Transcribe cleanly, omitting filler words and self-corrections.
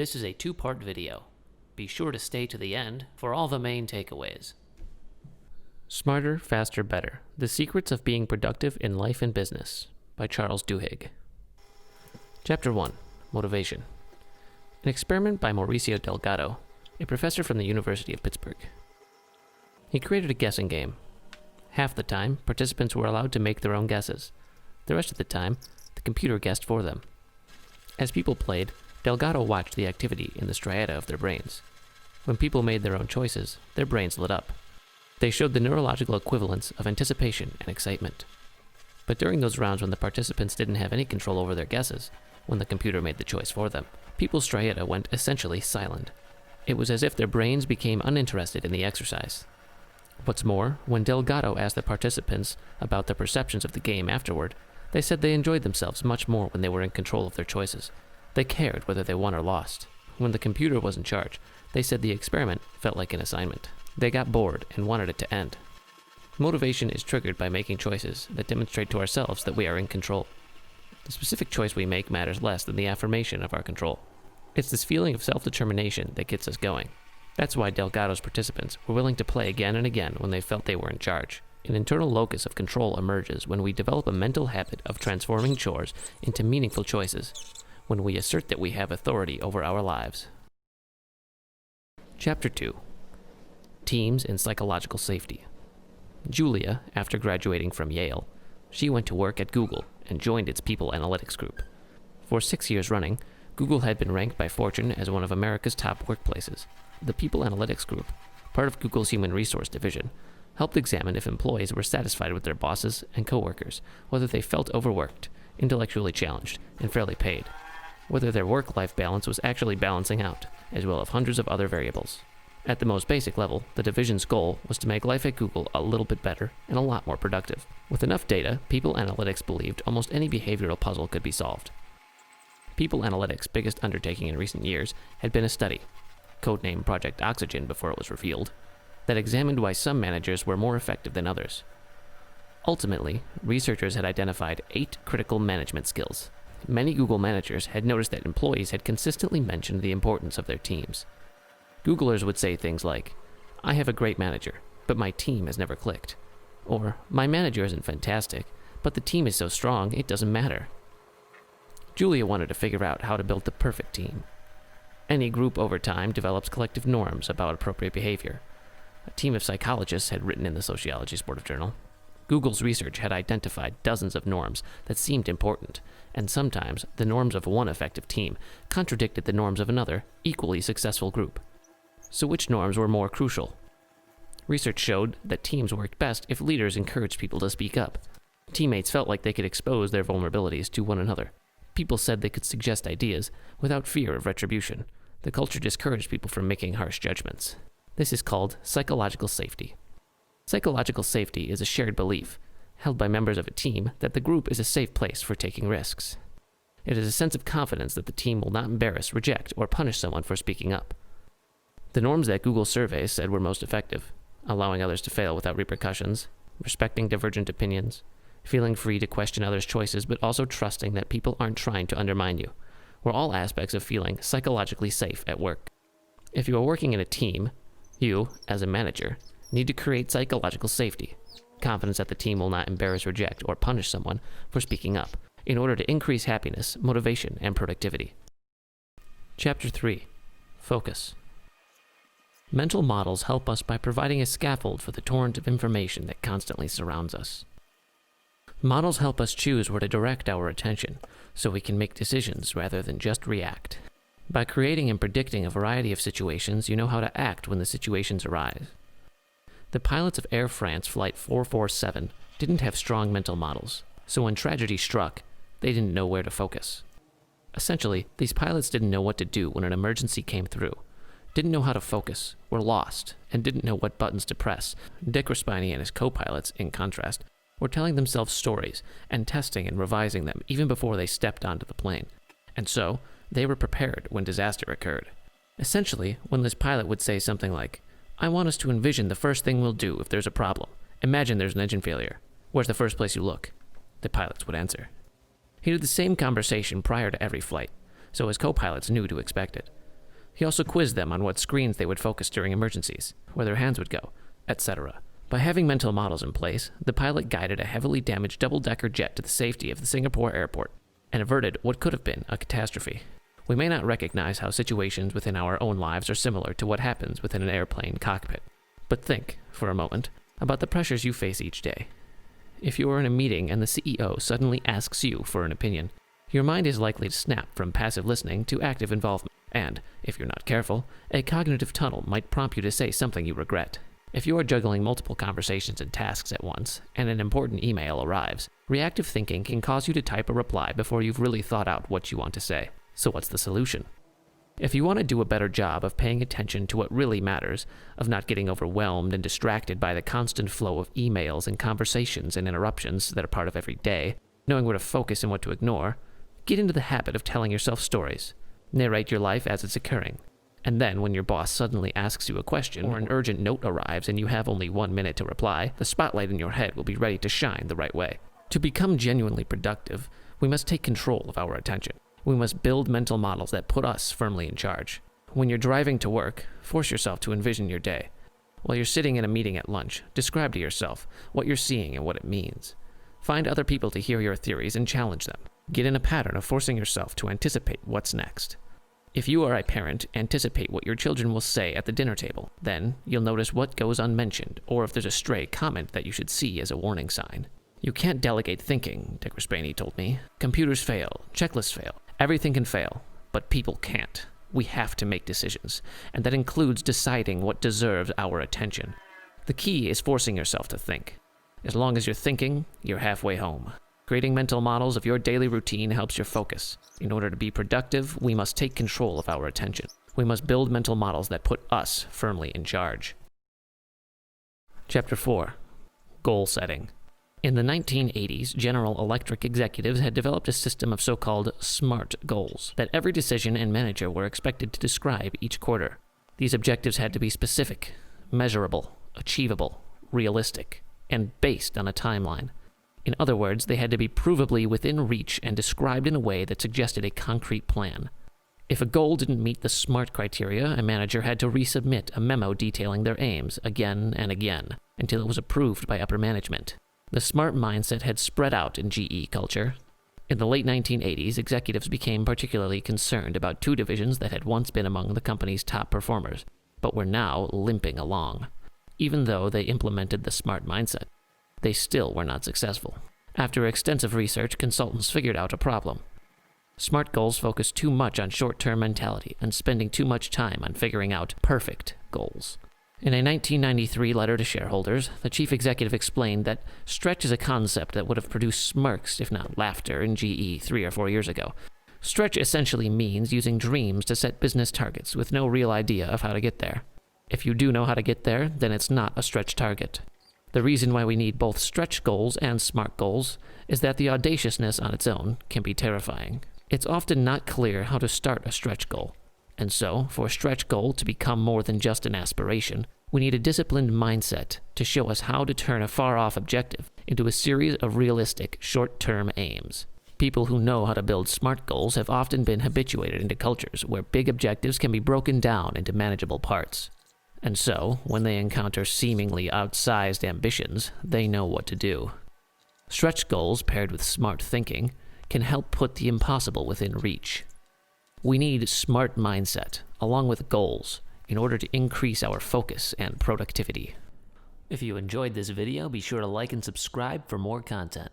This is a two-part video. Be sure to stay to the end for all the main takeaways. Smarter, Faster, Better: The Secrets of Being Productive in Life and Business by Charles Duhigg. Chapter 1. Motivation. An experiment by Mauricio Delgado, a professor from the University of Pittsburgh. He created a guessing game. Half the time, participants were allowed to make their own guesses. The rest of the time, the computer guessed for them. As people played, Delgado watched the activity in the striata of their brains. When people made their own choices, their brains lit up. They showed the neurological equivalence of anticipation and excitement. But during those rounds when the participants didn't have any control over their guesses, when the computer made the choice for them, people's striata went essentially silent. It was as if their brains became uninterested in the exercise. What's more, when Delgado asked the participants about their perceptions of the game afterward, they said they enjoyed themselves much more when they were in control of their choices. They cared whether they won or lost. When the computer was in charge, they said the experiment felt like an assignment. They got bored and wanted it to end. Motivation is triggered by making choices that demonstrate to ourselves that we are in control. The specific choice we make matters less than the affirmation of our control. It's this feeling of self-determination that gets us going. That's why Delgado's participants were willing to play again and again when they felt they were in charge. An internal locus of control emerges when we develop a mental habit of transforming chores into meaningful choices, when we assert that we have authority over our lives. Chapter 2. Teams and Psychological Safety. Julia, after graduating from Yale, she went to work at Google and joined its people analytics group. For 6 years running, Google had been ranked by Fortune as one of America's top workplaces. The People Analytics Group, part of Google's Human Resource Division, helped examine if employees were satisfied with their bosses and coworkers, whether they felt overworked, intellectually challenged, and fairly paid, whether their work-life balance was actually balancing out, as well as hundreds of other variables. At the most basic level, the division's goal was to make life at Google a little bit better and a lot more productive. With enough data, People Analytics believed almost any behavioral puzzle could be solved. People Analytics' biggest undertaking in recent years had been a study, codenamed Project Oxygen before it was revealed, that examined why some managers were more effective than others. Ultimately, researchers had identified 8 critical management skills. Many Google managers had noticed that employees had consistently mentioned the importance of their teams. Googlers would say things like, "I have a great manager, but my team has never clicked." Or, "My manager isn't fantastic, but the team is so strong it doesn't matter." Julia wanted to figure out how to build the perfect team. Any group over time develops collective norms about appropriate behavior. A team of psychologists had written in the Sociology Sportive Journal. Google's research had identified dozens of norms that seemed important, and sometimes the norms of one effective team contradicted the norms of another, equally successful group. So which norms were more crucial? Research showed that teams worked best if leaders encouraged people to speak up. Teammates felt like they could expose their vulnerabilities to one another. People said they could suggest ideas without fear of retribution. The culture discouraged people from making harsh judgments. This is called psychological safety. Psychological safety is a shared belief, held by members of a team, that the group is a safe place for taking risks. It is a sense of confidence that the team will not embarrass, reject, or punish someone for speaking up. The norms that Google surveys said were most effective: allowing others to fail without repercussions, respecting divergent opinions, feeling free to question others' choices but also trusting that people aren't trying to undermine you, were all aspects of feeling psychologically safe at work. If you are working in a team, you, as a manager, need to create psychological safety, confidence that the team will not embarrass, reject, or punish someone for speaking up, in order to increase happiness, motivation, and productivity. Chapter 3. Focus. Mental models help us by providing a scaffold for the torrent of information that constantly surrounds us. Models help us choose where to direct our attention, so we can make decisions rather than just react. By creating and predicting a variety of situations, you know how to act when the situations arise. The pilots of Air France Flight 447 didn't have strong mental models, so when tragedy struck, they didn't know where to focus. Essentially, these pilots didn't know what to do when an emergency came through, didn't know how to focus, were lost, and didn't know what buttons to press. Dick Respiny and his co-pilots, in contrast, were telling themselves stories and testing and revising them even before they stepped onto the plane. And so, they were prepared when disaster occurred. Essentially, when this pilot would say something like, "I want us to envision the first thing we'll do if there's a problem. Imagine there's an engine failure. Where's the first place you look?" the pilots would answer. He did the same conversation prior to every flight, so his co-pilots knew to expect it. He also quizzed them on what screens they would focus during emergencies, where their hands would go, etc. By having mental models in place, the pilot guided a heavily damaged double-decker jet to the safety of the Singapore airport and averted what could have been a catastrophe. We may not recognize how situations within our own lives are similar to what happens within an airplane cockpit, but think, for a moment, about the pressures you face each day. If you are in a meeting and the CEO suddenly asks you for an opinion, your mind is likely to snap from passive listening to active involvement, and, if you're not careful, a cognitive tunnel might prompt you to say something you regret. If you are juggling multiple conversations and tasks at once, and an important email arrives, reactive thinking can cause you to type a reply before you've really thought out what you want to say. So what's the solution? If you want to do a better job of paying attention to what really matters, of not getting overwhelmed and distracted by the constant flow of emails and conversations and interruptions that are part of every day, knowing where to focus and what to ignore, get into the habit of telling yourself stories. Narrate your life as it's occurring. And then when your boss suddenly asks you a question or an urgent note arrives and you have only 1 minute to reply, the spotlight in your head will be ready to shine the right way. To become genuinely productive, we must take control of our attention. We must build mental models that put us firmly in charge. When you're driving to work, force yourself to envision your day. While you're sitting in a meeting at lunch, describe to yourself what you're seeing and what it means. Find other people to hear your theories and challenge them. Get in a pattern of forcing yourself to anticipate what's next. If you are a parent, anticipate what your children will say at the dinner table. Then, you'll notice what goes unmentioned, or if there's a stray comment that you should see as a warning sign. You can't delegate thinking, Dick Raspainy told me. Computers fail, checklists fail. Everything can fail, but people can't. We have to make decisions, and that includes deciding what deserves our attention. The key is forcing yourself to think. As long as you're thinking, you're halfway home. Creating mental models of your daily routine helps your focus. In order to be productive, we must take control of our attention. We must build mental models that put us firmly in charge. Chapter 4. Goal Setting. In the 1980s, General Electric executives had developed a system of so-called SMART goals that every decision and manager were expected to describe each quarter. These objectives had to be specific, measurable, achievable, realistic, and based on a timeline. In other words, they had to be provably within reach and described in a way that suggested a concrete plan. If a goal didn't meet the SMART criteria, a manager had to resubmit a memo detailing their aims again and again until it was approved by upper management. The SMART mindset had spread out in GE culture. In the late 1980s, executives became particularly concerned about two divisions that had once been among the company's top performers, but were now limping along. Even though they implemented the SMART mindset, they still were not successful. After extensive research, consultants figured out a problem. SMART goals focus too much on short-term mentality and spending too much time on figuring out perfect goals. In a 1993 letter to shareholders, the chief executive explained that stretch is a concept that would have produced smirks, if not laughter, in GE 3 or 4 years ago. Stretch essentially means using dreams to set business targets with no real idea of how to get there. If you do know how to get there, then it's not a stretch target. The reason why we need both stretch goals and SMART goals is that the audaciousness on its own can be terrifying. It's often not clear how to start a stretch goal. And so, for a stretch goal to become more than just an aspiration, we need a disciplined mindset to show us how to turn a far-off objective into a series of realistic, short-term aims. People who know how to build SMART goals have often been habituated into cultures where big objectives can be broken down into manageable parts. And so, when they encounter seemingly outsized ambitions, they know what to do. Stretch goals paired with SMART thinking can help put the impossible within reach. We need SMART mindset, along with goals, in order to increase our focus and productivity. If you enjoyed this video, be sure to like and subscribe for more content.